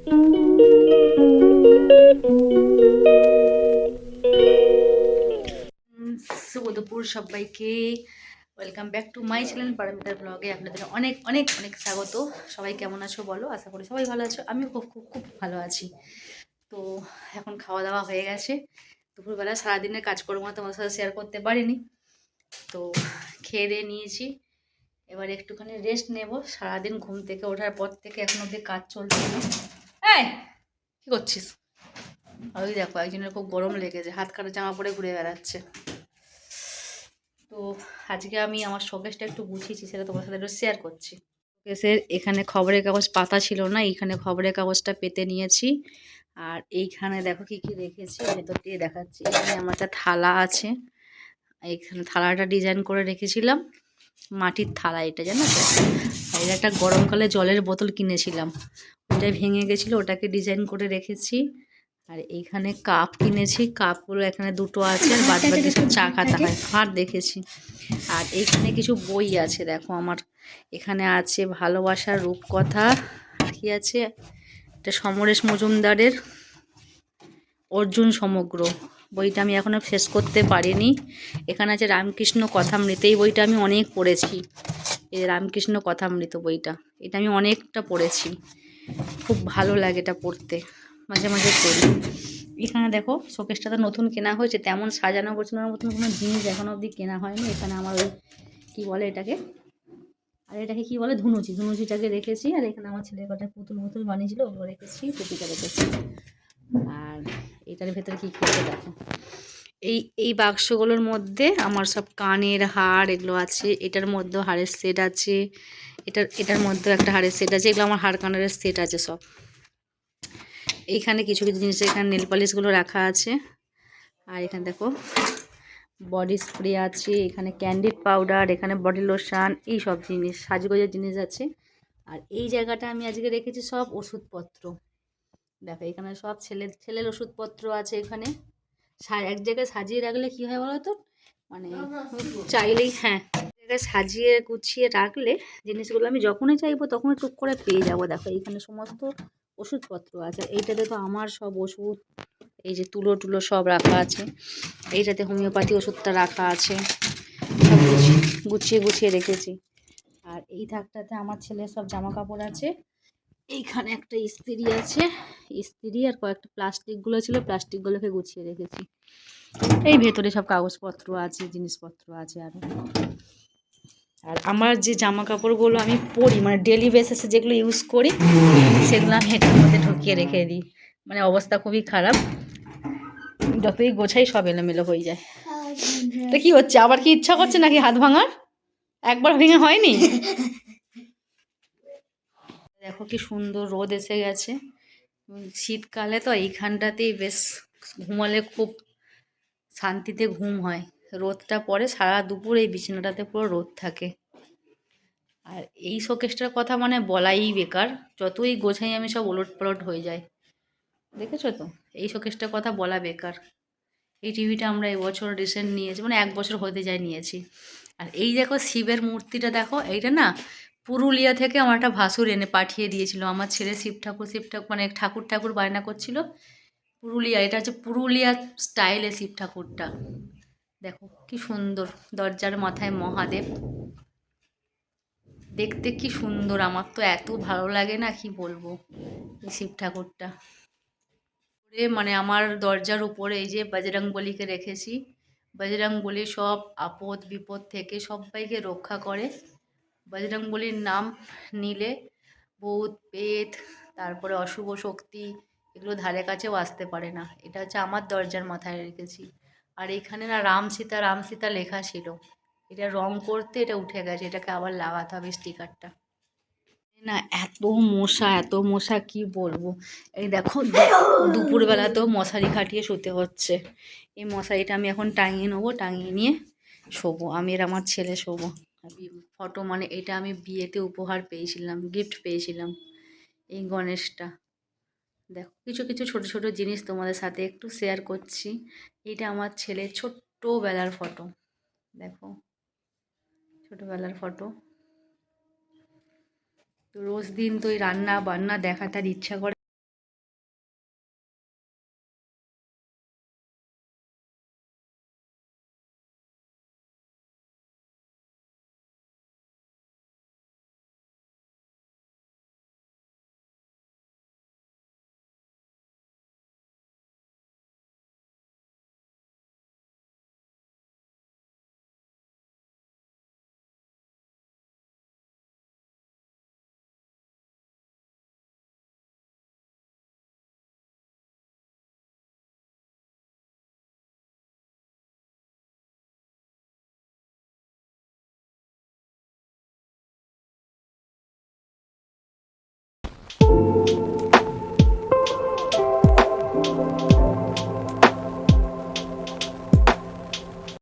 শুভ দুপুর সবাইকে। Welcome back to my channel পারমিতার ব্লগে আপনাদের অনেক অনেক অনেক স্বাগত। সবাই কেমন আছো বলো? আশা করি সবাই ভালো আছো। আমি খুব খুব খুব ভালো আছি। তো এখন খাওয়া দাওয়া হয়ে গেছে। দুপুরবেলা সারাদিনের কাজকর্ম তোমার সাথে শেয়ার করতে পারিনি, তো খেয়ে দিয়ে নিয়েছি। এবার একটুখানি রেস্ট নেব। সারাদিন ঘুম থেকে ওঠার পর থেকে এখন অব্দি কাজ চলছে। এই কী করছিস? ওই দেখো একজনের খুব গরম লেগেছে, হাত কাটা জামা পরে ঘুরে বেড়াচ্ছে। তো আজকে আমি আমার শোকেসটা একটু গুছিয়েছি, সেটা তোমার সাথে একটু শেয়ার করছি। শোকেসের এখানে খবরের কাগজ পাতা ছিল না, এইখানে খবরের কাগজটা পেতে নিয়েছি। আর এইখানে দেখো কি কি রেখেছি, ভেতর দিয়ে দেখাচ্ছি। এখানে আমার একটা থালা আছে, এইখানে থালাটা ডিজাইন করে রেখেছিলাম, মাটির থালা এটা, জানো তো। আর এটা একটা গরমকালে জলের বোতল কিনেছিলাম, ওটাই ভেঙে গেছিলো, ওটাকে ডিজাইন করে রেখেছি। আর এইখানে কাপ কিনেছি, কাপগুলো এখানে দুটো আছে, আর বাদ বাকি সব চা খাতা হয় আর দেখেছি। আর এইখানে কিছু বই আছে দেখো আমার। এখানে আছে ভালোবাসার রূপকথা, কি আছে এটা সমরেশ মজুমদারের অর্জুন সমগ্র, বইটা আমি এখনও শেষ করতে পারিনি। এখানে আছে রামকৃষ্ণ কথামৃত, এই বইটা আমি অনেক পড়েছি। এই রামকৃষ্ণ কথামৃত বইটা, এটা আমি অনেকটা পড়েছি, খুব ভালো লাগে এটা পড়তে, মাঝে মাঝে পড়ি। এখানে দেখো শোকেসটা তো নতুন কেনা হয়েছে, তেমন সাজানো গোছানোর মতন কোনো জিনিস এখনো অবধি কেনা হয়নি। এখানে আমার ওই কী বলে এটাকে, আর এটাকে কী বলে, ধুনুচিটাকে রেখেছি। আর এখানে আমার ছেলের কটা পুতুল বানিয়েছিল, ওগুলো রেখেছি, টুপিটা রেখেছি। আর এটার ভেতরে কী করতে দেখো, এই বাক্সগুলোর মধ্যে আমার সব কানের হার এগুলো আছে। এটার মধ্যেও হারের সেট আছে, এটার মধ্যেও একটা হারের সেট আছে, এগুলো আমার হার কানের সেট আছে সব। এইখানে কিছু কিছু জিনিস, এখানে নেল পালিশগুলো রাখা আছে। আর এখানে দেখো বডি স্প্রে আছে, এখানে ক্যান্ডিড পাউডার, এখানে বডি লোশন, এই সব জিনিস সাজগোজের জিনিস আছে। আর এই জায়গাটা আমি আজকে রেখেছি সব ওষুধপত্র। দেখো এখানে সব ছেলের ওষুধপত্র আছে। এখানে এক জায়গায় সাজিয়ে রাখলে কি হয় বলো তো, মানে চাইলেই, হ্যাঁ, জায়গায় সাজিয়ে গুছিয়ে রাখলে জিনিসগুলো আমি যখনই চাইবো তখনই টুক করে পেয়ে যাবো। দেখো এইখানে সমস্ত ওষুধপত্র আছে। এইটাতে তো আমার সব ওষুধ, এই যে তুলো সব রাখা আছে। এইটাতে হোমিওপ্যাথি ওষুধটা রাখা আছে, সব গুছিয়ে গুছিয়ে রেখেছি। আর এই থাকটাতে আমার ছেলের সব জামা কাপড় আছে। এইখানে একটা ইস্ত্রি আছে, ইস্ত্রি আর কয়েকটা প্লাস্টিকগুলো ছিল, প্লাস্টিকগুলোকে গুছিয়ে রেখেছি। এই ভেতরে সব কাগজপত্র আছে, জিনিসপত্র আছে আরও। আর আমার যে জামা কাপড়গুলো আমি পরি, মানে ডেলি বেসিসে যেগুলো ইউজ করি, সেগুলো আমি এটার মধ্যে ঢুকিয়ে রেখে দিই। মানে অবস্থা খুবই খারাপ, যতই গোছাই সব এলোমেলো হয়ে যায়। তো কি হচ্ছে, আবার কি ইচ্ছা করছে নাকি হাত ভাঙার? একবার ভেঙে হয়নি। দেখো কি সুন্দর রোদ এসে গেছে। শীতকালে তো এইখানটাতেই বেশ ঘুমালে খুব শান্তিতে ঘুম হয়। রোদটা পড়ে সারা দুপুর, এই বিছানাটাতে পুরো রোদ থাকে। আর এই শোকেসটার কথা মানে বলাই বেকার, যতই গোছাই আমি সব ওলট পালট হয়ে যায়। দেখেছো তো, এই শোকেসটার কথা বলা বেকার। এই টিভিটা আমরা এবছর রিসেন্ট নিয়েছি, মানে 1 বছর হতে যায় নিয়েছি। আর এই দেখো শিবের মূর্তিটা দেখো, এইটা না পুরুলিয়া থেকে আমার একটা ভাসুর এনে পাঠিয়ে দিয়েছিল। আমার ছেলে শিব ঠাকুর মানে ঠাকুর বায়না করছিল। পুরুলিয়া, এটা হচ্ছে পুরুলিয়া স্টাইলে শিব ঠাকুরটা। দেখো কি সুন্দর, দরজার মাথায় মহাদেব, দেখতে কি সুন্দর। আমার তো এত ভালো লাগে না, কি বলবো, এই শিব ঠাকুরটা। মানে আমার দরজার উপরে এই যে বজরংবলীকে রেখেছি। বজরংবলী সব আপদ বিপদ থেকে সবাইকে রক্ষা করে। বজরংবলীর নাম নিলে ভূত পেত, তারপরে অশুভ শক্তি, এগুলো ধারে কাছেও আসতে পারে না। এটা হচ্ছে আমার দরজার মাথায় রেখেছি। আর এখানে না রাম সীতা লেখা ছিল, এটা রং করতে এটা উঠে গেছে, এটাকে আবার লাগাতে হবে স্টিকারটা। না এত মশা কি বলবো। এই দেখো দুপুরবেলাতেও মশারি খাটিয়ে শুতে হচ্ছে। এই মশারিটা আমি এখন টাঙিয়ে নেবো, টাঙিয়ে নিয়ে শোবো, আমি আর আমার ছেলে শোবো। ফটো মানে এটা আমি বিয়েতে উপহার পেয়েছিলাম, গিফট পেয়েছিলাম, এই গণেশটা। দেখো কিছু কিছু ছোট ছোট জিনিস তোমাদের সাথে একটু শেয়ার করছি। এটা আমার ছেলের ছোট্টবেলার ফটো, দেখো ছোটোবেলার ফটো। তো রোজ দিন তো এই রান্না বান্না দেখা তার ইচ্ছা করে।